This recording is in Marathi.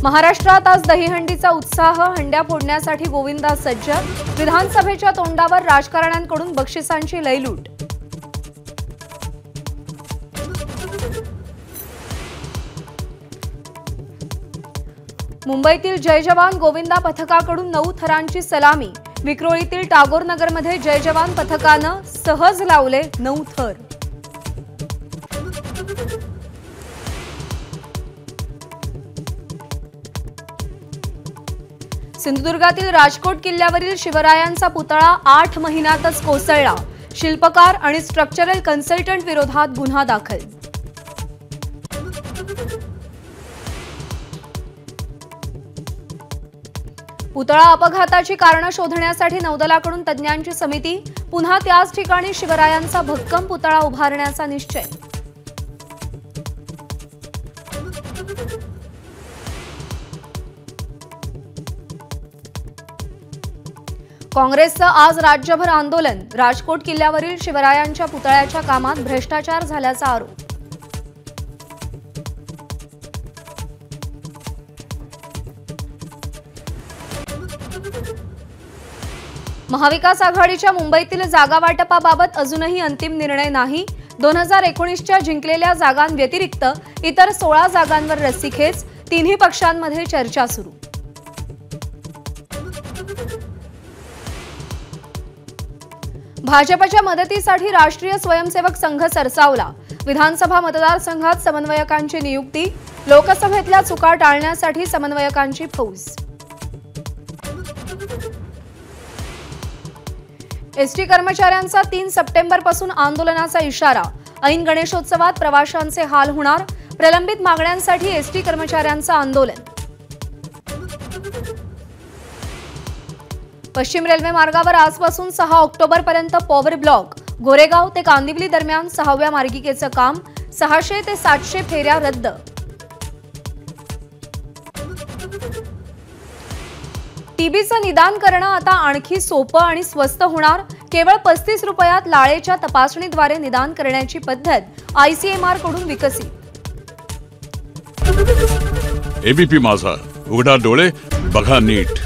महाराष्ट्रात आज दहीहंडीचा उत्साह। हंड्या फोडण्यासाठी गोविंदा सज्ज। विधानसभेच्या तोंडावर राजकारण्यांकडून बक्षिसांची लयलूट। मुंबईतील जय जवान गोविंदा पथकाकडून 9 थरांची सलामी। विक्रोळीतील टागोर नगरमध्ये जय जवान पथकानं सहज लावले 9 थर। सिंधुदुर्गातील राजकोट किल्ल्यावरील शिवरायांचा पुतळा 8 महिन्यातच कोसळला। शिल्पकार आणि स्ट्रक्चरल कन्सल्टंट विरोधात गुन्हा दाखल। पुतळा अपघाताची कारणं शोधण्यासाठी नौदलाकडून तज्ज्ञांची समिती। पुन्हा त्याच ठिकाणी शिवरायांचा भक्कम पुतळा उभारण्याचा निश्चय। काँग्रेसचं आज राज्यभर आंदोलन। राजकोट किल्ल्यावरील शिवरायांच्या पुतळ्याच्या कामात भ्रष्टाचार झाल्याचा आरोप। महाविकास आघाडीच्या मुंबईतील जागा वाटपाबाबत अजूनही अंतिम निर्णय नाही। 2019च्या जिंकलेल्या जागांव्यतिरिक्त इतर 16 जागांवर रस्सीखेच। तिन्ही पक्षांमध्ये चर्चा सुरू। भाजपच्या मदतीसाठी राष्ट्रीय स्वयंसेवक संघ सरसावला। विधानसभा मतदारसंघात समन्वयकांची नियुक्ती। लोकसभेतल्या चुका टाळण्यासाठी समन्वयकांची फौज। एसटी कर्मचाऱ्यांचा 3 सप्टेंबरपासून आंदोलनाचा इशारा। ऐन गणेशोत्सवात प्रवाशांचे हाल होणार। प्रलंबित मागण्यांसाठी एसटी कर्मचाऱ्यांचं आंदोलन। पश्चिम रेल्वे मार्गावर आजपासून 6 ऑक्टोबरपर्यंत पॉवर ब्लॉक। गोरेगाव ते कांदिवली दरम्यान 6व्या मार्गिकेचं काम। 600 ते 700 फेऱ्या रद्द। टीबीचं निदान करणं आता आणखी सोपं आणि स्वस्त होणार। केवळ 35 रुपयात लाळेच्या तपासणीद्वारे निदान करण्याची पद्धत आयसीएमआर कडून विकसित। एबीपी माझा, उघडा डोळे बघा नीट।